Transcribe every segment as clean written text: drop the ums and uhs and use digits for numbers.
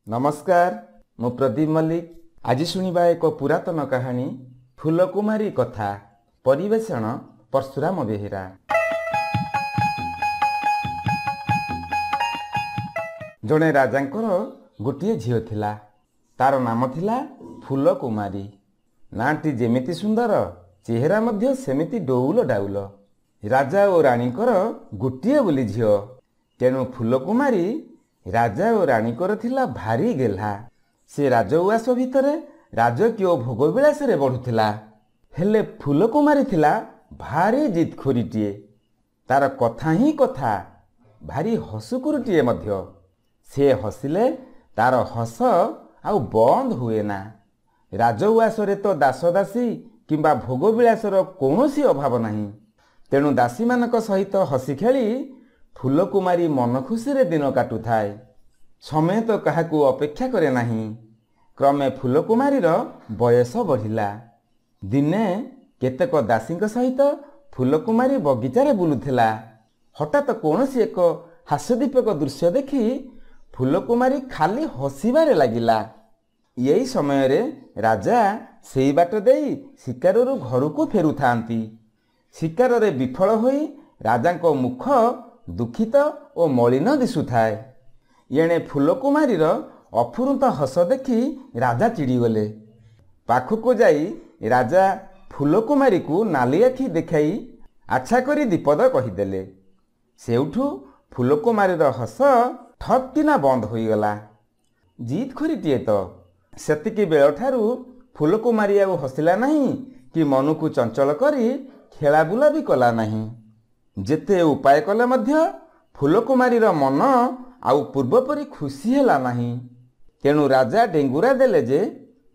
नमस्कार मु प्रदीप मल्लिक आज शुणा एक पुरातन कहानी फूलकुमारी कथा परिवेषण परशुराम बेहेरा। जड़े राजांकर गोटे झील थिला तार नाम थिला फूलकुमारी। नाटी जेमिति सुंदर चेहरा मध्य सेमिति डौल डाउल। राजा और राणीकर गोटे बोली झील तेणु फूलकुमारी राजा और राणीकर थिला भारी गेल्हा। से राजउआस भितरे राजकीय भोगविलास रे बढ़ुथिला। हेले फूलकुमारी थिला भारी जिदखोरीटिए। तार कथा ही कथा भारी हसुकुरुटिए मध्य। से हसिले तार हस आउ बंद हुए ना। राजउआस रे तो दासदासी किंबा भोगविलासर कौनसी अभाव नहीं। तेणु दासी मानक सहित हसी खेली फूलकुमारी मन खुशी रे दिन काटु थाए। समय तो काहाकू अपेक्षा करे नहीं। क्रमे फूलकुमारीर बयस बढ़िला। दिने केतेक दासी सहित फूलकुमारी बगीचारे बुलुथिला। हठात कौनसी एक हास्यदीपक दृश्य देखि फूलकुमारी खाली हसिबारे लागिला। यही समय रे राजा सेई बाट देई शिकारु घरकू फेरुथांती। शिकार रे विफल होई राजांको मुख दुखित और मलिन दिशुथाए। एणे फूलकुमारीर अफुरंत हस देखि राजा चिड़ीगले। पाखकू जाई राजा फूलकुमारी को नाली आखि देखाई आच्छा करी दीपद कहीदेले। सेउठू फूलकुमारीर हस ठपकिना बंद होईगला। जीत खोरीटिए तो सेतिकी बेलठारू फूलकुमारी आउ हसिला नहीं कि मन को चंचल करी खेला बुला भी कला नहीं। जेते उपाय कले मध्य फूलकुमारीर मन आउ पूर्वपरी खुशी हेला नहीं। तेणु राजा डेंगुरा देले जे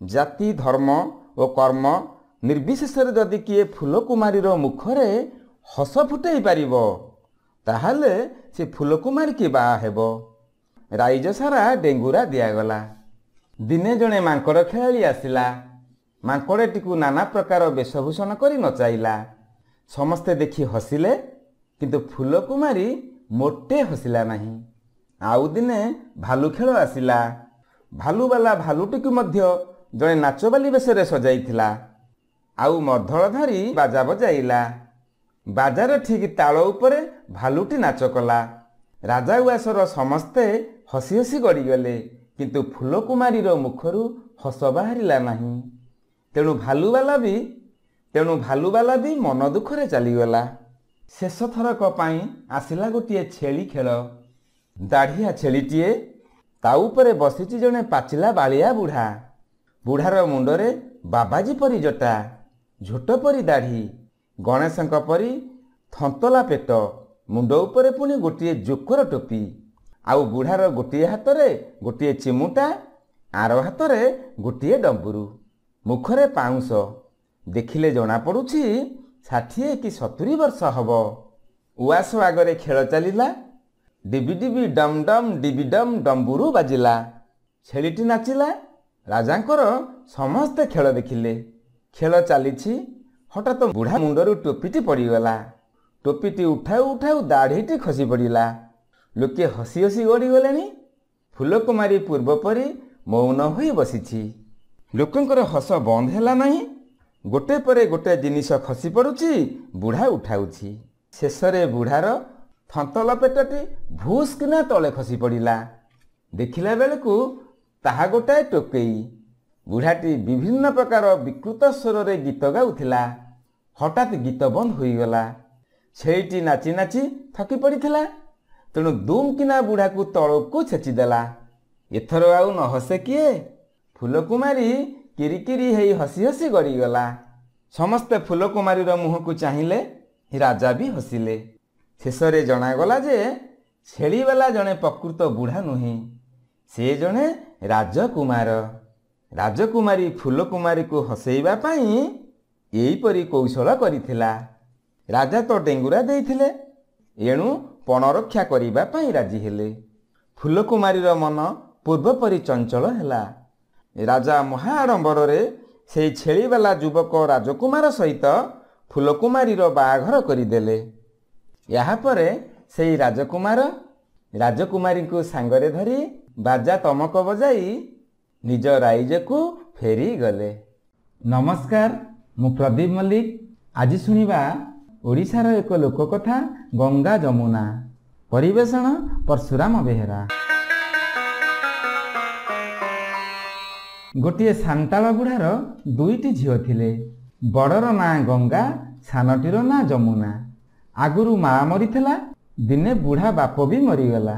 जाति धर्म और कर्म निर्विशेष जदि किए फूलकुमारीर मुखरे हस फुटई पारिबो ताहाले से फूलकुमारी की बाहा हेबो। राइज सारा डेंगुरा दियागला। दिने जणे मांकड़ खेलाड़ी आसिला। मांकड़टीकू नाना प्रकार वेशभूषण करी नचाइला। समस्ते देखि हसिले किंतु फूलकुमारी मोटे हसिला नहीं। आउ दिने भालू खेल आसिला। भालूवाला भालूटीकू मध्य जड़े नाचबाली बेशरे सजाइथिला। आउ मर्धल धरी बाजा बजाइला। बाजार ठीक ताल उपरे भालूटी नाच कला। राजा उआसर समस्ते हसी हसी गड़ीगले किंतु फूलकुमारीर मुखरू हस बाहरिला नहीं। तेणु भालूवाला भी मन दुखरे चलीगला। शेष थरक पाई आसिला गोटे छेली खेल। दाढ़िया छेलीटीए ता उपरे बसिची जड़े पाचिला बालिया बुढ़ा। बुढ़ार मुंडरे बाबाजी परी जटा, झोट परी दाढ़ी, गणेशंक परी थंतला पेट, मुंड उपरे पुणी गोटे जोकर टोपी। आउ बुढ़ार गोटे हाथरे गोटे चिमुटा, आर हाथरे गोटे डंबुरू, मुखरे पाउंस। देखिले जना पड़ुछि 60 कि 70 वर्ष हब। उआस आगरे खेल चलिला। डिबी डिबी डम डम डिबी डम डंबुरू बाजिला। छेलीटी नाचिला। राजांकर समस्ते खेल देखिले। खेल चलीछि। हठात बुढ़ा मुंडरू टोपीटी पड़ीगला। टोपीटी उठाऊ उठाऊ दाढ़ीटी खसी पड़िला। लोके हसी हसी गड़ीगले। फूलकुमारी पूर्वपरी मौन होई बसिछि। लोकंकर हस बंद हैला नहीं। गोटे परे गोटे जिनिस खसी पड़ुछि। बुढ़ा उठाउछि। शेषरे बुढ़ार थंतल पेटटी भूस किना तले खसी पड़िला। देखिला बेलकू ताहा गोटाए टोकेई। बुढ़ाटी विभिन्न प्रकार विकृत स्वर रे गीत गाउथिला। हठात गीत बंद होईगला। छेईटी नाची नाची थकी पड़िथिला। तेणु दुम किना बुढ़ा को तलकू छेचिदेला। एथर आउ न हसे किए। फूलकुमारी किरिकिरी हेई हसी हसी गड़ीगला। समस्ते फूलकुमारीर मुह को चाहिए। राजा भी हसिले। शेषरे जनागला जे छेलीवाला जड़े प्रकृत बुढ़ा नुहे, से जड़े राजकुमार। राजकुमारी फूलकुमारी को हसैबा पाई एहीपरि कौशल करिथिला। राजा तो डेंगुरा देइथिले। एणु पण रक्षा करिबा पाई राजी हेले। फूलकुमारीर मन पूर्वपरि चंचल हेला। राजा महाआडंबर रे से छेलीवाला युवक राजकुमार सहित फूलकुमारीर बाहाघर करिदेले। याहापरे से राजकुमार राजकुमारी को सांगरे धरी ବାଜା ତମକ ବଜାଇ ନିଜ ରାଇଜକୁ ଫେରିଗଲେ। ନମସ୍କାର, ମୁଁ ପ୍ରଦୀପ ମଲ୍ଲିକ। ଆଜି ଶୁଣିବା ଓଡ଼ିଶାର ଏକ ଲୋକକଥା ଗଙ୍ଗା ଯମୁନା। ପରିବେଷଣ ପରଶୁରାମ ବେହେରା। ଗୋଟିଏ ସାନ୍ତାଳ ବୁଢ଼ାର ଦୁଇଟି ଝିଅ ଥିଲେ। ବଡ଼ର ନାଁ ଗଙ୍ଗା, ସାନଟିର ନାଁ ଯମୁନା। ଆଗରୁ ମା ମରିଥିଲା, ଦିନେ ବୁଢ଼ା ବାପ ବି ମରିଗଲା।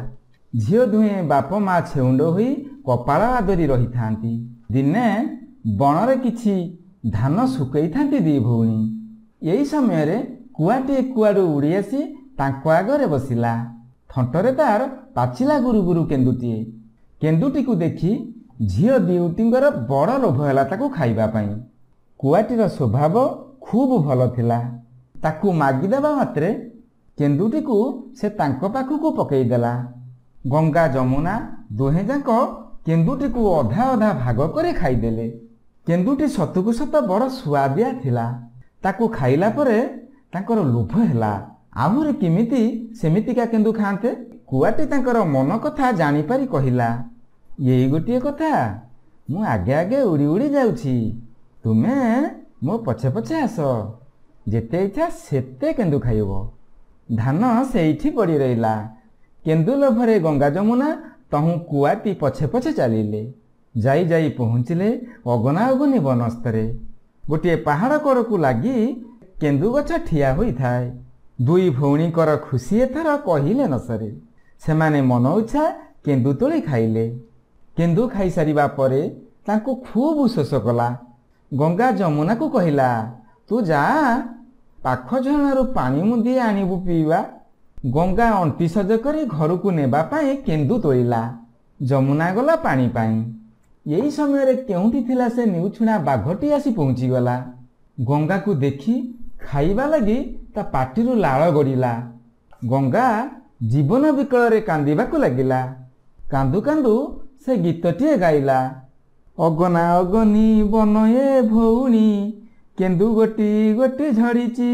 ଝିଅ ଦୁହେଁ ବାପ ମା ଛେଉଣ୍ଡ ହୋଇ କପାଳ ଆଦରି ରହିଥାନ୍ତି। ଦିନେ ବଣରେ କିଛି ଧାନ ଶୁକେଇଥାନ୍ତି ଦି ଭଉଣୀ। ଏହି ସମୟରେ କୁଆଟିଏ କୁଆଡ଼ୁ ଉଡ଼ି ଆସି ତାଙ୍କ ଆଗରେ ବସିଲା। ଥଣ୍ଟରେ ତାର ପାଚିଲା ଗୁରୁ ଗୁରୁ କେନ୍ଦୁଟିଏ। କେନ୍ଦୁଟିକୁ ଦେଖି ଝିଅ ଦିଉଟିଙ୍କର ବଡ଼ ଲୋଭ ହେଲା ତାକୁ ଖାଇବା ପାଇଁ। କୁଆଟିର ସ୍ୱଭାବ ଖୁବ୍ ଭଲ ଥିଲା। ତାକୁ ମାଗିଦେବା ମାତ୍ରେ କେନ୍ଦୁଟିକୁ ସେ ତାଙ୍କ ପାଖକୁ ପକାଇଦେଲା। ଗଙ୍ଗା ଯମୁନା ଦୁହେଁ ଯାକ କେନ୍ଦୁଟିକୁ ଅଧା ଅଧା ଭାଗ କରି ଖାଇଦେଲେ। କେନ୍ଦୁଟି ସତକୁ ସତ ବଡ଼ ସୁଆଦିଆ ଥିଲା। ତାକୁ ଖାଇଲା ପରେ ତାଙ୍କର ଲୋଭ ହେଲା ଆହୁରି କେମିତି ସେମିତିକା କେନ୍ଦୁ ଖାଆନ୍ତେ। କୁଆଟି ତାଙ୍କର ମନ କଥା ଜାଣିପାରି କହିଲା, ଏଇ ଗୋଟିଏ କଥା, ମୁଁ ଆଗେ ଆଗେ ଉଡ଼ି ଉଡ଼ି ଯାଉଛି, ତୁମେ ମୋ ପଛେ ପଛେ ଆସ, ଯେତେ ଇଚ୍ଛା ସେତେ କେନ୍ଦୁ ଖାଇବ। ଧାନ ସେଇଠି ପଡ଼ି ରହିଲା। କେନ୍ଦୁ ଲୋଭରେ ଗଙ୍ଗା ଯମୁନା ତହୁଁ କୁଆଟି ପଛେ ପଛେ ଚାଲିଲେ। ଯାଇ ଯାଇ ପହଞ୍ଚିଲେ ଅଗନା ଅଗନି ବନସ୍ତରେ। ଗୋଟିଏ ପାହାଡ଼ କଡ଼କୁ ଲାଗି କେନ୍ଦୁ ଗଛ ଠିଆ ହୋଇଥାଏ। ଦୁଇ ଭଉଣୀଙ୍କର ଖୁସି ଏଥର କହିଲେ ନ ସରେ। ସେମାନେ ମନ ଇଚ୍ଛା କେନ୍ଦୁ ତୋଳି ଖାଇଲେ। କେନ୍ଦୁ ଖାଇସାରିବା ପରେ ତାଙ୍କୁ ଖୁବ୍ ଶୋଷ କଲା। ଗଙ୍ଗା ଯମୁନାକୁ କହିଲା, ତୁ ଯା, ପାଖ ଝରଣାରୁ ପାଣି ମୁନ୍ଦିଏ ଆଣିବୁ ପିଇବା। ଗଙ୍ଗା ଅଣ୍ଟି ସଜ କରି ଘରକୁ ନେବା ପାଇଁ କେନ୍ଦୁ ତୋଳିଲା। ଯମୁନା ଗଲା ପାଣି ପାଇଁ। ଏହି ସମୟରେ କେଉଁଠି ଥିଲା ସେ ନିଉଛୁଣା ବାଘଟି ଆସି ପହଞ୍ଚିଗଲା। ଗଙ୍ଗାକୁ ଦେଖି ଖାଇବା ଲାଗି ତା ପାଟିରୁ ଲାଳ ଗଡ଼ିଲା। ଗଙ୍ଗା ଜୀବନ ବିକଳରେ କାନ୍ଦିବାକୁ ଲାଗିଲା। କାନ୍ଦୁ କାନ୍ଦୁ ସେ ଗୀତଟିଏ ଗାଇଲା, ଅଗନା ଅଗନି ବନଏ ଭଉଣୀ, କେନ୍ଦୁ ଗୋଟି ଗୋଟି ଝଡ଼ିଛି।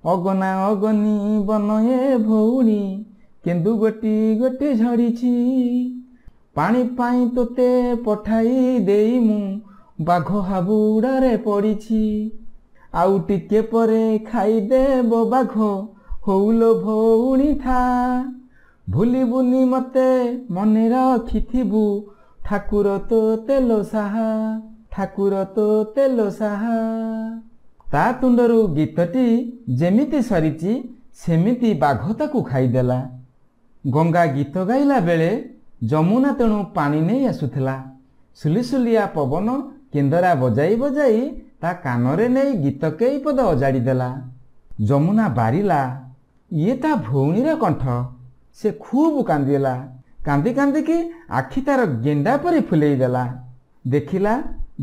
ଅଗନା ଅଗନି ବନଏ ଭଉଣୀ, କେନ୍ଦୁ ଗୋଟି ଗୋଟି ଝଡ଼ିଛି। ପାଣି ପାଇଁ ତୋତେ ପଠାଇ ଦେଇ ମୁଁ ବାଘ ହାବୁଡ଼ରେ ପଡ଼ିଛି। ଆଉ ଟିକେ ପରେ ଖାଇଦେବ ବାଘ, ହଉଲୋ ଭଉଣୀ ଥା। ଭୁଲିବୁନି ମତେ ମନେ ରଖିଥିବୁ, ଠାକୁର ତୋ ତେଲ ସାହା, ଠାକୁର ତୋ ତେଲ ସାହା। ତା ତୁଣ୍ଡରୁ ଗୀତଟି ଯେମିତି ସରିଛି ସେମିତି ବାଘ ତାକୁ ଖାଇଦେଲା। ଗଙ୍ଗା ଗୀତ ଗାଇଲା ବେଳେ ଯମୁନା ତେଣୁ ପାଣି ନେଇ ଆସୁଥିଲା। ସୁଲିସୁଲିଆ ପବନ କେନ୍ଦରା ବଜାଇ ବଜାଇ ତା କାନରେ ନେଇ ଗୀତ କେଇ ପଦ ଅଜାଡ଼ିଦେଲା। ଯମୁନା ବାରିଲା, ଇଏ ତା ଭଉଣୀର କଣ୍ଠ। ସେ ଖୁବ୍ କାନ୍ଦିଲା। କାନ୍ଦି କାନ୍ଦିକି ଆଖି ତାର ଗେଣ୍ଡା ପରି ଫୁଲେଇ ଦେଲା। ଦେଖିଲା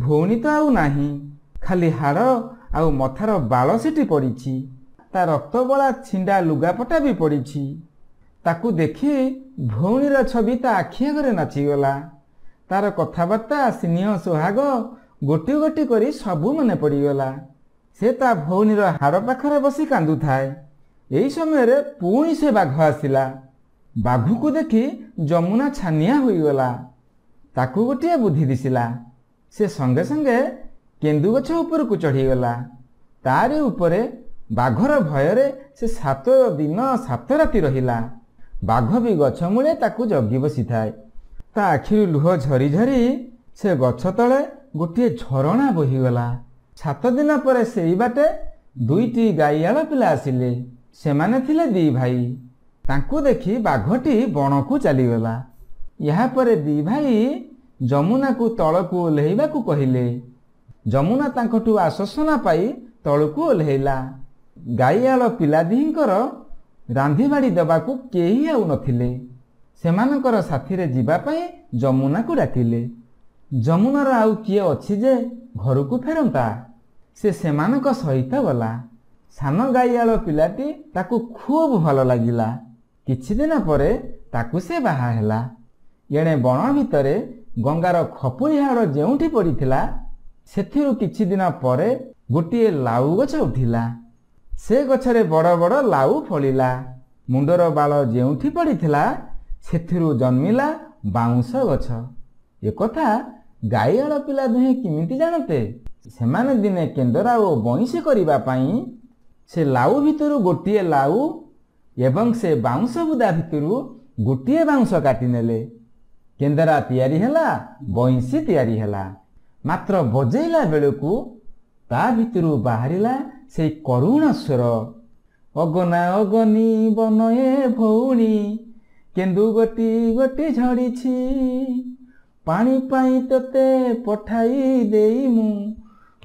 ଭଉଣୀ ତ ଆଉ ନାହିଁ, ଖାଲି ହାଡ଼ ଆଉ ମଥାର ବାଳ ସେଠି ପଡ଼ିଛି। ତା ରକ୍ତବଳା ଛିଣ୍ଡା ଲୁଗାପଟା ବି ପଡ଼ିଛି। ତାକୁ ଦେଖି ଭଉଣୀର ଛବି ତା ଆଖି ଆଗରେ ନାଚିଗଲା। ତାର କଥାବାର୍ତ୍ତା, ସ୍ନେହ, ସୋହାଗ ଗୋଟି ଗୋଟି କରି ସବୁ ମନେ ପଡ଼ିଗଲା। ସେ ତା ଭଉଣୀର ହାଡ଼ ପାଖରେ ବସି କାନ୍ଦୁଥାଏ। ଏହି ସମୟରେ ପୁଣି ସେ ବାଘ ଆସିଲା। ବାଘକୁ ଦେଖି ଯମୁନା ଛାନିଆ ହୋଇଗଲା। ତାକୁ ଗୋଟିଏ ବୁଦ୍ଧି ଦିଶିଲା। ସେ ସଙ୍ଗେ ସଙ୍ଗେ କେନ୍ଦୁ ଗଛ ଉପରକୁ ଚଢ଼ିଗଲା। ତାରି ଉପରେ ବାଘର ଭୟରେ ସେ 7 ଦିନ 7 ରାତି ରହିଲା। ବାଘ ବି ଗଛ ମୂଳେ ତାକୁ ଜଗି ବସିଥାଏ। ତା ଆଖିରୁ ଲୁହ ଝରି ଝରି ସେ ଗଛ ତଳେ ଗୋଟିଏ ଝରଣା ବୋହିଗଲା। 7 ଦିନ ପରେ ସେଇ ବାଟେ ଦୁଇଟି ଗାଈଆଳ ପିଲା ଆସିଲେ। ସେମାନେ ଥିଲେ 2 ଭାଇ। ତାଙ୍କୁ ଦେଖି ବାଘଟି ବଣକୁ ଚାଲିଗଲା। ଏହାପରେ 2 ଭାଇ ଯମୁନାକୁ ତଳକୁ ଓହ୍ଲାଇବାକୁ କହିଲେ। ଯମୁନା ତାଙ୍କଠୁ ଆଶ୍ୱାସନା ପାଇ ତଳକୁ ଓହ୍ଲାଇଲା। ଗାଈଆଳ ପିଲା ଦିହିଁଙ୍କର ରାନ୍ଧିବାଡ଼ି ଦେବାକୁ କେହି ଆଉ ନଥିଲେ। ସେମାନଙ୍କର ସାଥିରେ ଯିବା ପାଇଁ ଯମୁନାକୁ ଡାକିଲେ। ଯମୁନାର ଆଉ କିଏ ଅଛି ଯେ ଘରକୁ ଫେରନ୍ତା? ସେ ସେମାନଙ୍କ ସହିତ ଗଲା। ସାନ ଗାଈଆଳ ପିଲାଟି ତାକୁ ଖୁବ୍ ଭଲ ଲାଗିଲା। କିଛି ଦିନ ପରେ ତାକୁ ସେ ବାହା ହେଲା। ଏଣେ ବଣ ଭିତରେ ଗଙ୍ଗାର ଖପୁରି ହାଡ଼ ଯେଉଁଠି ପଡ଼ିଥିଲା ସେଥିରୁ କିଛି ଦିନ ପରେ ଗୋଟିଏ ଲାଉ ଗଛ ଉଠିଲା। ସେ ଗଛରେ ବଡ଼ ବଡ଼ ଲାଉ ଫଳିଲା। ମୁଣ୍ଡର ବାଳ ଯେଉଁଠି ପଡ଼ିଥିଲା ସେଥିରୁ ଜନ୍ମିଲା ବାଉଁଶ ଗଛ। ଏକଥା ଗାଈଆଳ ପିଲା ଦୁହେଁ କେମିତି ଜାଣନ୍ତେ? ସେମାନେ ଦିନେ କେନ୍ଦରା ଓ ବଇଁଶୀ କରିବା ପାଇଁ ସେ ଲାଉ ଭିତରୁ ଗୋଟିଏ ଲାଉ ଏବଂ ସେ ବାଉଁଶ ବୁଦା ଭିତରୁ ଗୋଟିଏ ବାଉଁଶ କାଟି ନେଲେ। କେନ୍ଦରା ତିଆରି ହେଲା, ବଇଁଶୀ ତିଆରି ହେଲା। ମାତ୍ର ବଜେଇଲା ବେଳକୁ ତା ଭିତରୁ ବାହାରିଲା ସେଇ କରୁଣ ସ୍ୱର, ଅଗନା ଅଗନି ବନଏ ଭଉଣୀ, କେନ୍ଦୁ ଗୋଟି ଗୋଟି ଝଡ଼ିଛି, ପାଣି ପାଇଁ ତୋତେ ପଠାଇ ଦେଇ ମୁଁ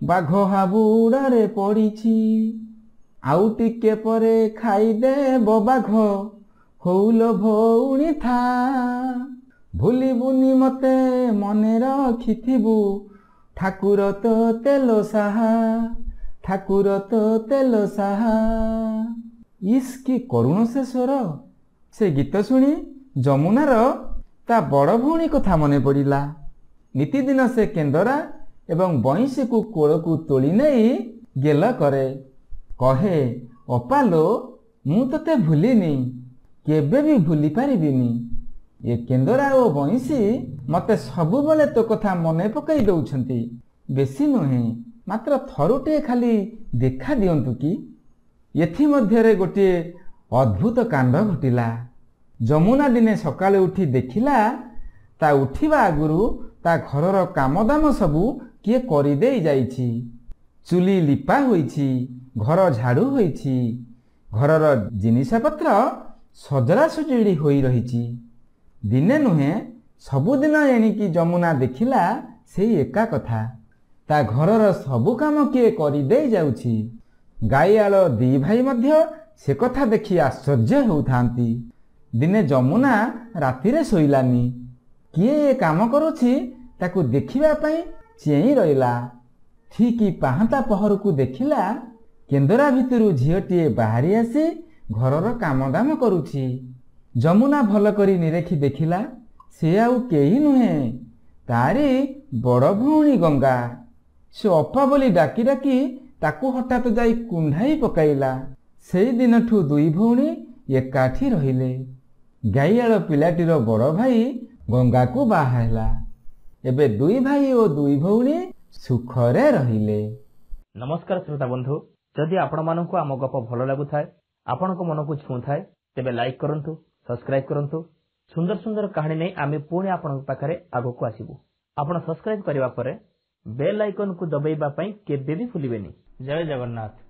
ବାଘ ହାବୁଡ଼ରେ ପଡ଼ିଛି। ଆଉ ଟିକେ ପରେ ଖାଇଦେବ ବାଘ, ହଉଲୋ ଭଉଣୀ ଥା, ଭୁଲିବୁନି ମତେ ମନେ ରଖିଥିବୁ, ଠାକୁର ତ ତେଲ ସାହା, ଠାକୁର ତ ତେଲ ସାହା। ଇସ୍ କି କରୁଣ ସେ ସ୍ୱର। ସେ ଗୀତ ଶୁଣି ଯମୁନାର ତା ବଡ଼ ଭଉଣୀ କଥା ମନେ ପଡ଼ିଲା। ନିତିଦିନ ସେ କେନ୍ଦରା ଏବଂ ବଇଁଶୀକୁ କୋଳକୁ ତୋଳି ନେଇ ଗେଲ କରେ। କହେ, ଅପାଲୋ ମୁଁ ତୋତେ ଭୁଲିନି, କେବେ ବି ଭୁଲି ପାରିବିନି। ଏ କେନ୍ଦରା ଓ ବଇଁଶୀ ମୋତେ ସବୁବେଳେ ତୋ କଥା ମନେ ପକାଇ ଦେଉଛନ୍ତି। ବେଶୀ ନୁହେଁ, ମାତ୍ର ଥରୁଟିଏ ଖାଲି ଦେଖା ଦିଅନ୍ତୁ କି। ଏଥିମଧ୍ୟରେ ଗୋଟିଏ ଅଦ୍ଭୁତ କାଣ୍ଡ ଘଟିଲା। ଯମୁନା ଦିନେ ସକାଳେ ଉଠି ଦେଖିଲା, ତା ଉଠିବା ଆଗରୁ ତା ଘରର କାମଦାମ ସବୁ କିଏ କରିଦେଇ ଯାଇଛି। ଚୁଲି ଲିପା ହୋଇଛି, ଘର ଝାଡ଼ୁ ହୋଇଛି, ଘରର ଜିନିଷପତ୍ର ସଜଡ଼ା ସଜଡ଼ି ହୋଇ ରହିଛି। ଦିନେ ନୁହେଁ, ସବୁଦିନ ଏଣିକି ଯମୁନା ଦେଖିଲା ସେଇ ଏକା କଥା। ତା ଘରର ସବୁ କାମ କିଏ କରିଦେଇ ଯାଉଛି। ଗାଈଆଳ ଦି ଭାଇ ମଧ୍ୟ ସେ କଥା ଦେଖି ଆଶ୍ଚର୍ଯ୍ୟ ହେଉଥାନ୍ତି। ଦିନେ ଯମୁନା ରାତିରେ ଶୋଇଲାନି। କିଏ ଏ କାମ କରୁଛି ତାକୁ ଦେଖିବା ପାଇଁ ଚେଇଁ ରହିଲା। ଠିକ୍ ପାହାନ୍ତା ପହରକୁ ଦେଖିଲା, କେନ୍ଦରା ଭିତରୁ ଝିଅଟିଏ ବାହାରି ଆସି ଘରର କାମଦାମ କରୁଛି। ଯମୁନା ଭଲ କରି ନିରେଖି ଦେଖିଲା, ସେ ଆଉ କେହି ନୁହେଁ, ତାରି ବଡ଼ ଭଉଣୀ ଗଙ୍ଗା। ସେ ଅପା ବୋଲି ଡାକି ଡାକି ତାକୁ ହଠାତ୍ ଯାଇ କୁଣ୍ଢାଇ ପକାଇଲା। ସେଇ ଦିନଠୁ ଦୁଇ ଭଉଣୀ ଏକାଠି ରହିଲେ। ଗାଈଆଳ ପିଲାଟିର ବଡ଼ ଭାଇ ଗଙ୍ଗାକୁ ବାହା ହେଲା। ଏବେ ଦୁଇ ଭାଇ ଓ ଦୁଇ ଭଉଣୀ ସୁଖରେ ରହିଲେ। ନମସ୍କାର ଶ୍ରୋତା ବନ୍ଧୁ, ଯଦି ଆପଣମାନଙ୍କୁ ଆମ ଗପ ଭଲ ଲାଗୁଥାଏ, ଆପଣଙ୍କ ମନକୁ ଛୁଉଁଥାଏ, ତେବେ ଲାଇକ୍ କରନ୍ତୁ, ସବସ୍କ୍ରାଇବ୍ କରନ୍ତୁ। ସୁନ୍ଦର ସୁନ୍ଦର କାହାଣୀ ନେଇ ଆମେ ପୁଣି ଆପଣଙ୍କ ପାଖରେ ଆଗକୁ ଆସିବୁ। ଆପଣ ସବସ୍କ୍ରାଇବ୍ କରିବା ପରେ ବେଲ୍ ଆଇକନକୁ ଦବାଇବା ପାଇଁ କେବେ ବି ଭୁଲିବେନି। ଜୟ ଜଗନ୍ନାଥ।